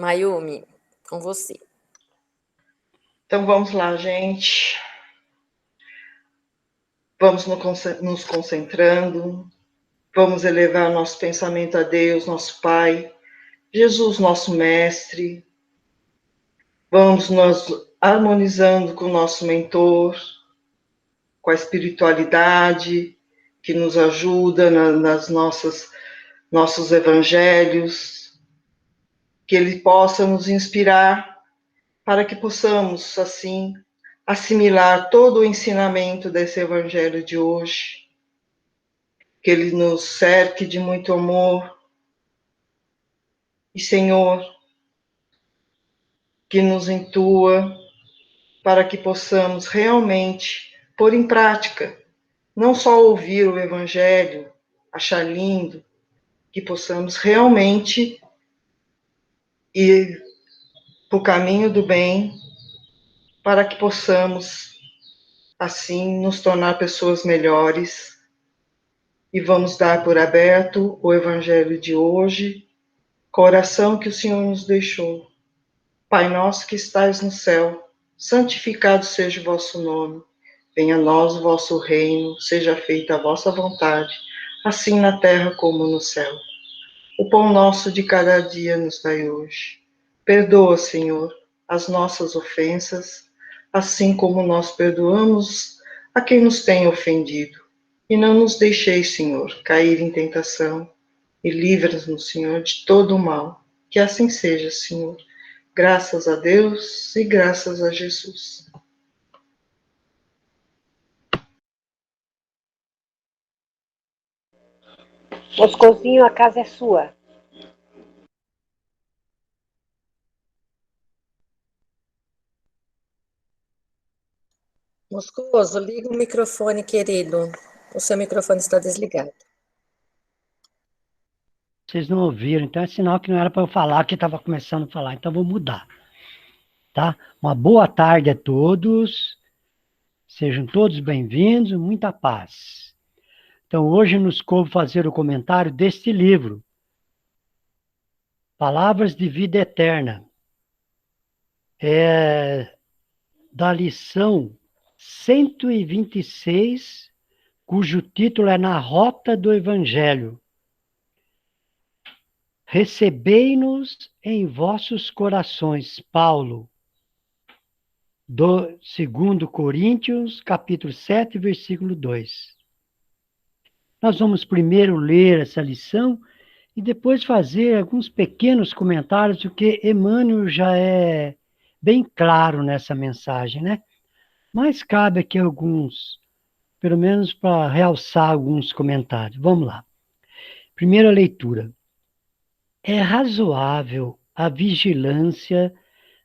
Mayumi, com você. Então vamos lá, gente. Vamos nos concentrando. Vamos elevar nosso pensamento a Deus, nosso Pai, Jesus, nosso Mestre. Vamos nos harmonizando com o nosso mentor, com a espiritualidade que nos ajuda nas nossos evangelhos, que Ele possa nos inspirar para que possamos, assim, assimilar todo o ensinamento desse evangelho de hoje, que Ele nos cerque de muito amor. E, Senhor, que nos intua para que possamos realmente pôr em prática, não só ouvir o Evangelho, achar lindo, que possamos realmente ir para o caminho do bem, para que possamos, assim, nos tornar pessoas melhores. E vamos dar por aberto o Evangelho de hoje, com a oração que o Senhor nos deixou. Pai nosso que estais no céu, santificado seja o vosso nome. Venha a nós o vosso reino, seja feita a vossa vontade, assim na terra como no céu. O pão nosso de cada dia nos dai hoje. Perdoa, Senhor, as nossas ofensas, assim como nós perdoamos a quem nos tem ofendido. E não nos deixeis, Senhor, cair em tentação, e livra-nos, Senhor, de todo o mal. Que assim seja, Senhor. Graças a Deus e graças a Jesus. Moscozinho, a casa é sua. Moscoso, liga o microfone, querido. O seu microfone está desligado. Vocês não ouviram, então é sinal que não era para eu falar, que estava começando a falar, então vou mudar. Tá? Uma boa tarde a todos, sejam todos bem-vindos, muita paz. Então, hoje nos coube fazer o comentário deste livro, Palavras de Vida Eterna, da lição 126, cujo título é Na Rota do Evangelho. Recebei-nos em vossos corações, Paulo, do 2 Coríntios, capítulo 7, versículo 2. Nós vamos primeiro ler essa lição e depois fazer alguns pequenos comentários, porque Emmanuel já é bem claro nessa mensagem, né? Mas cabe aqui alguns, pelo menos para realçar alguns comentários. Vamos lá. Primeira leitura. É razoável a vigilância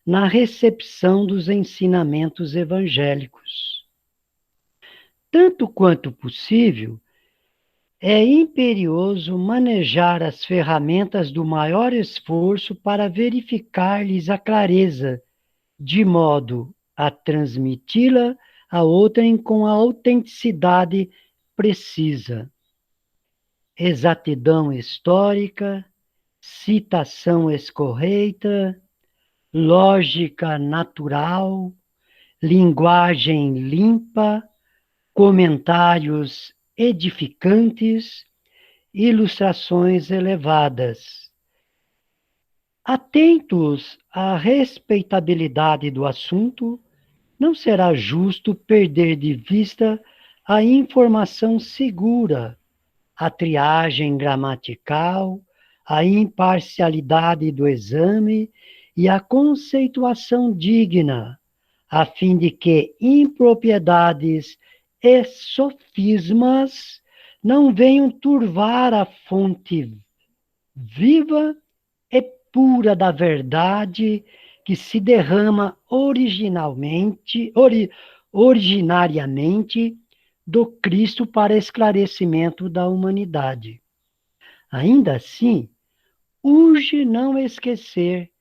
na recepção dos ensinamentos evangélicos. Tanto quanto possível, é imperioso manejar as ferramentas do maior esforço para verificar-lhes a clareza, de modo a transmiti-la a outrem com a autenticidade precisa. Exatidão histórica, citação escorreita, lógica natural, linguagem limpa, comentários edificantes, ilustrações elevadas. Atentos à respeitabilidade do assunto, não será justo perder de vista a informação segura, a triagem gramatical, a imparcialidade do exame e a conceituação digna, a fim de que impropriedades e sofismas não venham turvar a fonte viva e pura da verdade que se derrama originariamente do Cristo para esclarecimento da humanidade. Ainda assim, urge não esquecer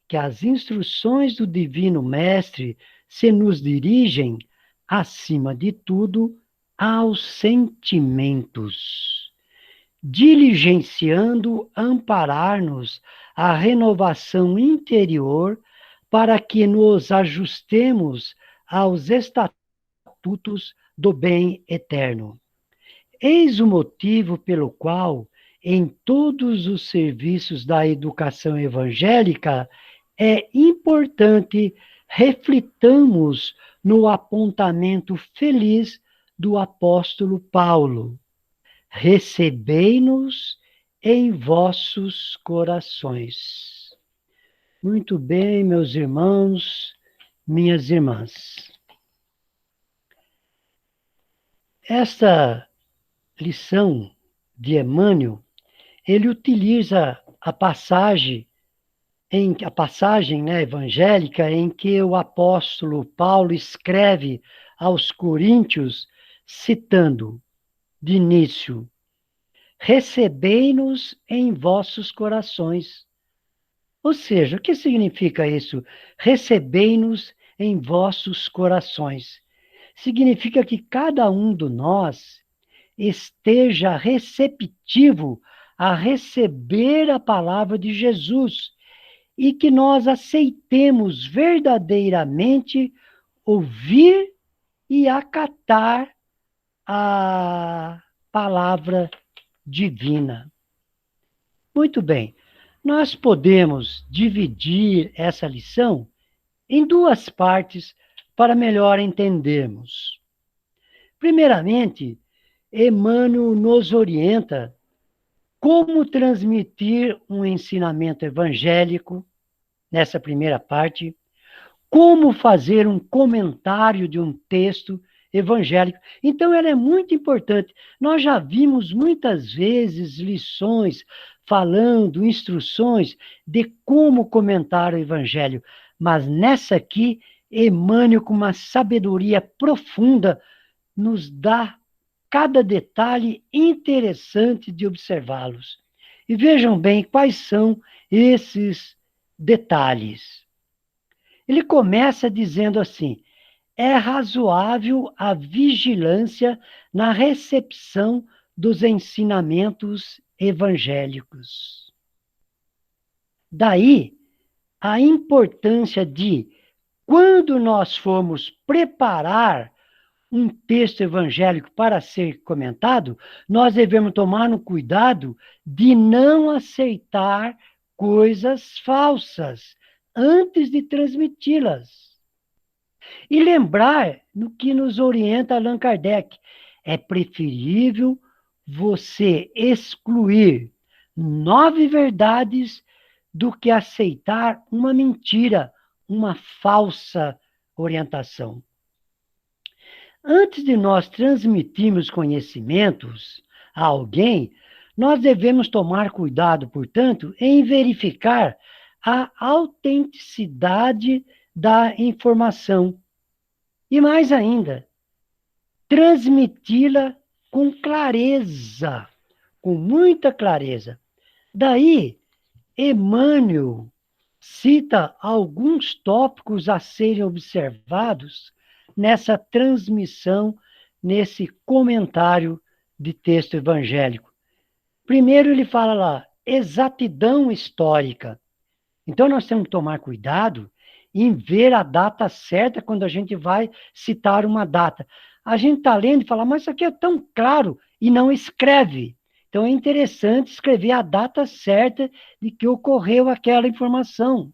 que as instruções do Divino Mestre se nos dirigem, acima de tudo, aos sentimentos. diligenciando amparar-nos a renovação interior para que nos ajustemos aos estatutos do bem eterno. Eis o motivo pelo qual, em todos os serviços da educação evangélica, é importante reflitamos no apontamento feliz do apóstolo Paulo: recebei-nos em vossos corações. Muito bem, meus irmãos, minhas irmãs. Esta lição de Emmanuel, ele utiliza a passagem evangélica em que o apóstolo Paulo escreve aos Coríntios, citando de início: recebei-nos em vossos corações. Ou seja, o que significa isso? Recebei-nos em vossos corações. Significa que cada um de nós esteja receptivo a receber a palavra de Jesus e que nós aceitemos verdadeiramente ouvir e acatar a palavra divina. Muito bem, nós podemos dividir essa lição em duas partes para melhor entendermos. Primeiramente, Emmanuel nos orienta como transmitir um ensinamento evangélico, nessa primeira parte, como fazer um comentário de um texto evangélico. Então, ela é muito importante. Nós já vimos muitas vezes lições falando, instruções de como comentar o evangelho, mas nessa aqui, Emmanuel, com uma sabedoria profunda, nos dá cada detalhe interessante de observá-los. E vejam bem quais são esses detalhes. Ele começa dizendo assim: é razoável a vigilância na recepção dos ensinamentos evangélicos. Daí a importância de, quando nós formos preparar um texto evangélico para ser comentado, nós devemos tomar no cuidado de não aceitar coisas falsas antes de transmiti-las. E lembrar no que nos orienta Allan Kardec: é preferível você excluir 9 verdades do que aceitar uma mentira, uma falsa orientação. Antes de nós transmitirmos conhecimentos a alguém, nós devemos tomar cuidado, portanto, em verificar a autenticidade da informação. E mais ainda, transmiti-la com clareza, com muita clareza. Daí, Emmanuel cita alguns tópicos a serem observados nessa transmissão, nesse comentário de texto evangélico. Primeiro ele fala lá, exatidão histórica. Então nós temos que tomar cuidado em ver a data certa quando a gente vai citar uma data. A gente está lendo e fala, mas isso aqui é tão claro, e não escreve. Então é interessante escrever a data certa de que ocorreu aquela informação,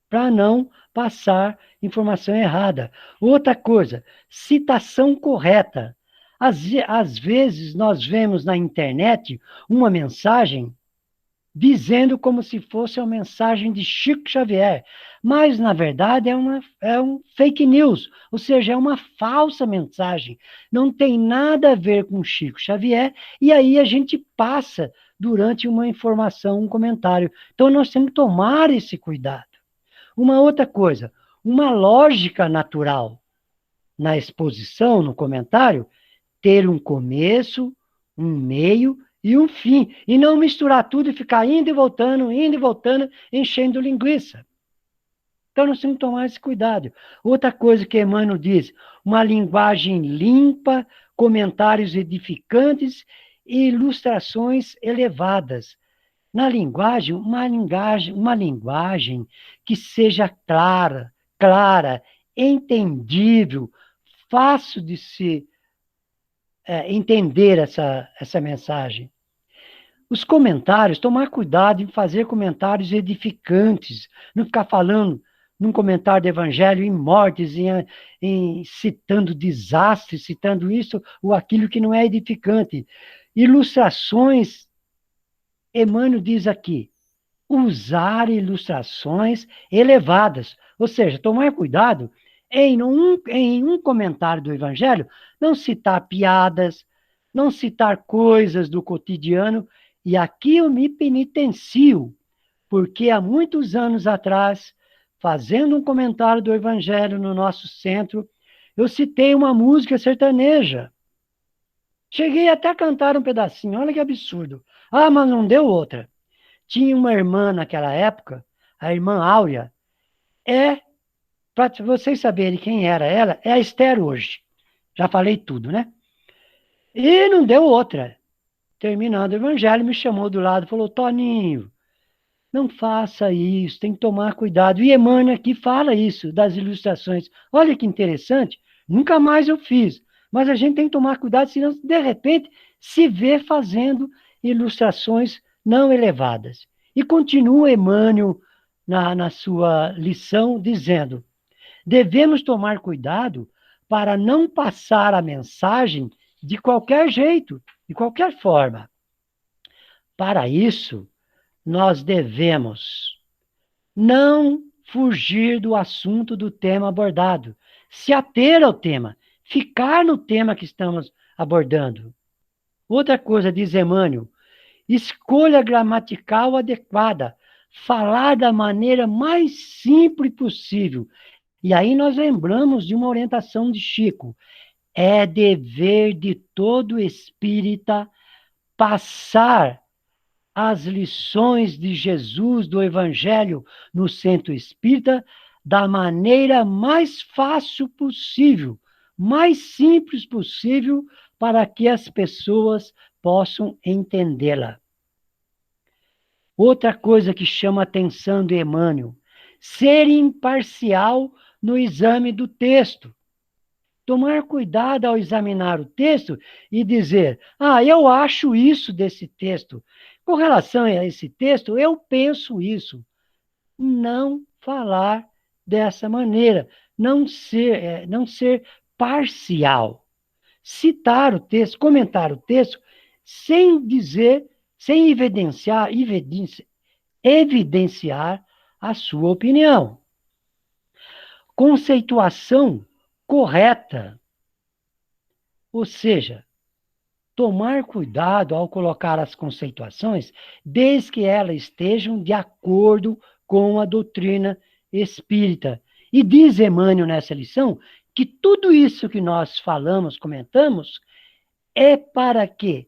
para não passar informação errada. Outra coisa, citação correta. Às vezes nós vemos na internet uma mensagem dizendo como se fosse uma mensagem de Chico Xavier, mas na verdade é um fake news, ou seja, é uma falsa mensagem, não tem nada a ver com Chico Xavier, e aí a gente passa durante uma informação, um comentário. Então nós temos que tomar esse cuidado. Uma outra coisa, uma lógica natural na exposição, no comentário, ter um começo, um meio e um fim, e não misturar tudo e ficar indo e voltando, enchendo linguiça. Então nós temos que tomar esse cuidado. Outra coisa que Emmanuel diz, uma linguagem limpa, comentários edificantes e ilustrações elevadas. Na linguagem, uma linguagem que seja clara, entendível, fácil de se entender essa mensagem. Os comentários, tomar cuidado em fazer comentários edificantes, não ficar falando num comentário do Evangelho em mortes, em citando desastres, citando isso ou aquilo que não é edificante. Ilustrações, Emmanuel diz aqui, usar ilustrações elevadas, ou seja, tomar cuidado em um comentário do Evangelho, não citar piadas, não citar coisas do cotidiano, e aqui eu me penitencio, porque há muitos anos atrás, fazendo um comentário do Evangelho no nosso centro, eu citei uma música sertaneja. Cheguei até a cantar um pedacinho, olha que absurdo. Ah, mas não deu outra. Tinha uma irmã naquela época, a irmã Áurea, para vocês saberem quem era ela, é a Esther hoje. Já falei tudo, né? E não deu outra. Terminando o Evangelho, me chamou do lado e falou, Toninho, não faça isso, tem que tomar cuidado. E Emmanuel aqui fala isso, das ilustrações. Olha que interessante, nunca mais eu fiz. Mas a gente tem que tomar cuidado, senão, de repente, se vê fazendo ilustrações não elevadas. E continua Emmanuel na sua lição, dizendo, devemos tomar cuidado para não passar a mensagem de qualquer jeito, de qualquer forma. Para isso, nós devemos não fugir do assunto do tema abordado, se ater ao tema, ficar no tema que estamos abordando. Outra coisa, diz Emmanuel, escolha gramatical adequada, falar da maneira mais simples possível. E aí nós lembramos de uma orientação de Chico. É dever de todo espírita passar as lições de Jesus, do Evangelho, no centro espírita, da maneira mais fácil possível, mais simples possível, para que as pessoas possam entendê-la. Outra coisa que chama a atenção de Emmanuel, ser imparcial no exame do texto. Tomar cuidado ao examinar o texto e dizer, eu acho isso desse texto. Com relação a esse texto, eu penso isso. Não falar dessa maneira, não ser parcial. Citar o texto, comentar o texto, sem dizer, sem evidenciar a sua opinião. Conceituação correta. Ou seja, tomar cuidado ao colocar as conceituações, desde que elas estejam de acordo com a doutrina espírita. E diz Emmanuel nessa lição que tudo isso que nós falamos, comentamos, é para que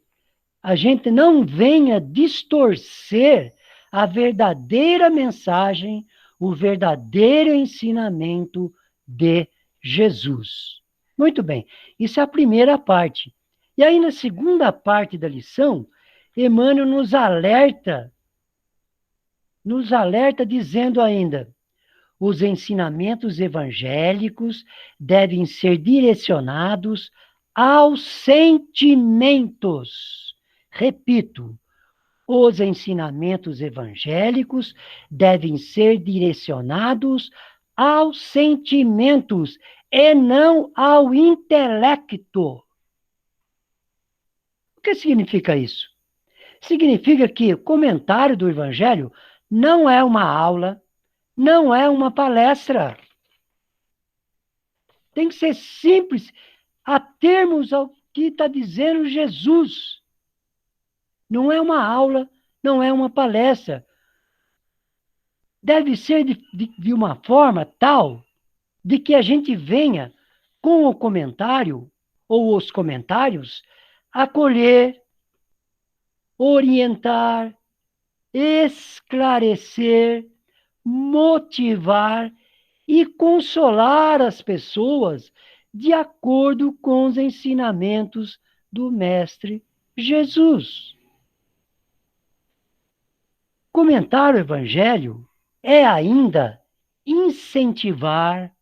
a gente não venha distorcer a verdadeira mensagem, o verdadeiro ensinamento de Jesus. Muito bem, isso é a primeira parte. E aí, na segunda parte da lição, Emmanuel nos alerta dizendo ainda, os ensinamentos evangélicos devem ser direcionados aos sentimentos. Repito, os ensinamentos evangélicos devem ser direcionados aos sentimentos e não ao intelecto. O que significa isso? Significa que o comentário do Evangelho não é uma aula, não é uma palestra. Tem que ser simples, atermos ao que está dizendo Jesus. Não é uma aula, não é uma palestra. Deve ser de uma forma tal de que a gente venha com o comentário ou os comentários acolher, orientar, esclarecer, motivar e consolar as pessoas de acordo com os ensinamentos do Mestre Jesus. Comentar o Evangelho é ainda incentivar,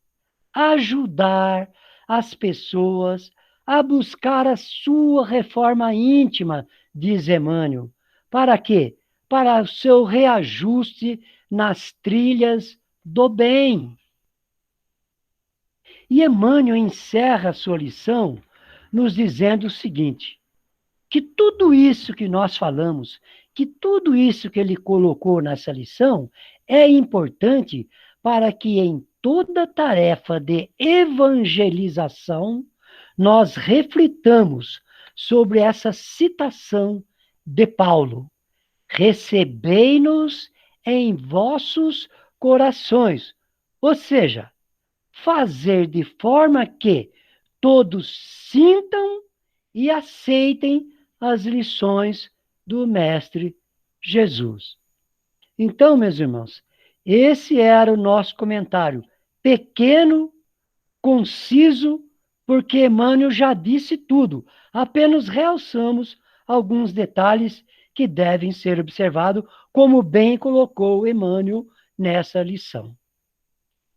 ajudar as pessoas a buscar a sua reforma íntima, diz Emmanuel. Para quê? Para o seu reajuste nas trilhas do bem. E Emmanuel encerra a sua lição nos dizendo o seguinte: que tudo isso que nós falamos, que tudo isso que ele colocou nessa lição é importante para que em toda tarefa de evangelização nós reflitamos sobre essa citação de Paulo: recebei-nos em vossos corações. Ou seja, fazer de forma que todos sintam e aceitem as lições do Mestre Jesus. Então, meus irmãos, esse era o nosso comentário. Pequeno, conciso, porque Emmanuel já disse tudo. Apenas realçamos alguns detalhes que devem ser observados, como bem colocou Emmanuel nessa lição.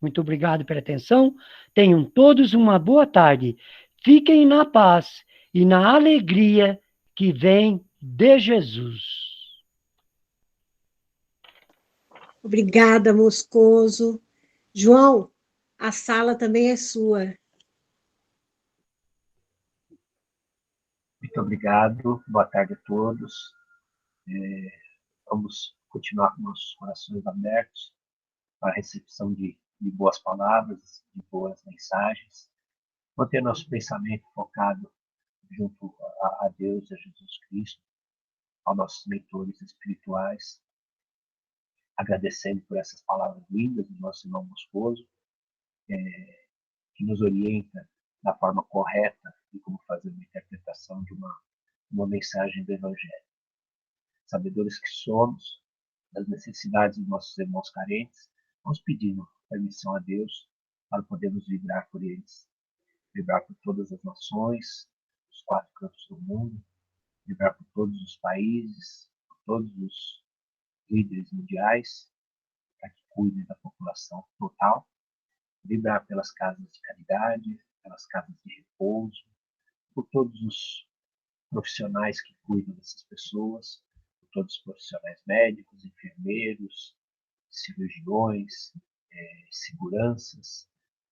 Muito obrigado pela atenção. Tenham todos uma boa tarde. Fiquem na paz e na alegria que vem de Jesus. Obrigada, Moscoso. João, a sala também é sua. Muito obrigado, boa tarde a todos. Vamos continuar com nossos corações abertos para a recepção de boas palavras, de boas mensagens. Manter nosso pensamento focado junto a Deus, a Jesus Cristo, aos nossos mentores espirituais, agradecendo por essas palavras lindas do nosso irmão Moscoso, que nos orienta da forma correta de como fazer uma interpretação de uma mensagem do Evangelho. Sabedores que somos, das necessidades dos nossos irmãos carentes, vamos pedindo permissão a Deus para podermos vibrar por eles, vibrar por todas as nações, os 4 cantos do mundo, vibrar por todos os países, por todos os líderes mundiais, para que cuidem da população total, vibrar pelas casas de caridade, pelas casas de repouso, por todos os profissionais que cuidam dessas pessoas, por todos os profissionais médicos, enfermeiros, cirurgiões, seguranças,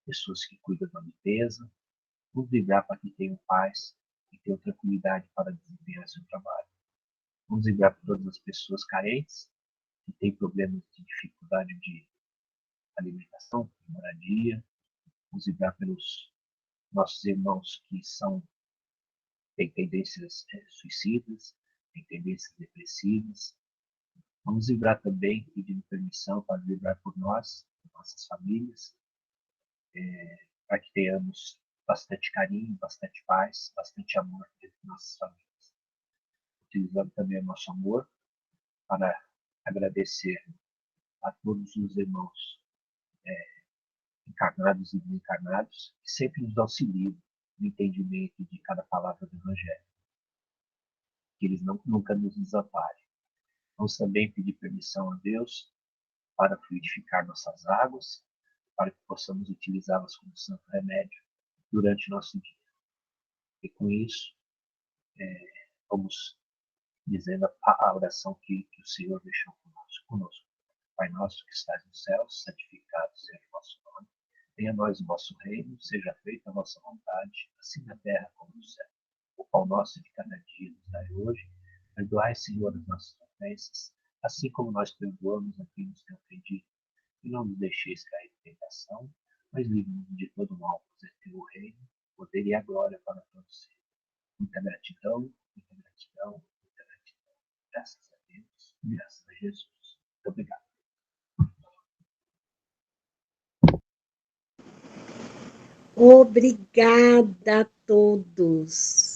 pessoas que cuidam da limpeza. Vamos vibrar para que tenham paz e tenham tranquilidade para desempenhar seu trabalho. Vamos vibrar por todas as pessoas carentes que têm problemas de dificuldade de alimentação, de moradia. Vamos vibrar pelos nossos irmãos que têm tendências suicidas, têm tendências depressivas. Vamos vibrar também, pedindo permissão para vibrar por nós, por nossas famílias, para que tenhamos bastante carinho, bastante paz, bastante amor dentro de nossas famílias. Utilizando também o nosso amor para agradecer a todos os irmãos encarnados e desencarnados, que sempre nos auxiliam no entendimento de cada palavra do Evangelho. Que eles nunca nos desamparem. Vamos também pedir permissão a Deus para fluidificar nossas águas, para que possamos utilizá-las como santo remédio durante o nosso dia. E com isso, vamos dizendo a oração que o Senhor deixou conosco. Pai nosso que estás nos céus, santificado seja o vosso nome. Venha a nós o vosso reino, seja feita a vossa vontade, assim na terra como no céu. O pão nosso de cada dia nos dai hoje. Perdoai, Senhor, as nossas ofensas, assim como nós perdoamos a quem nos tem ofendido. E não nos deixeis cair em tentação, mas livre-nos de todo mal, pois é teu o reino, o poder e a glória para todos sempre. Muita gratidão, muita gratidão, muita gratidão. Graças a Deus, graças a Jesus. Muito obrigado. Obrigada a todos.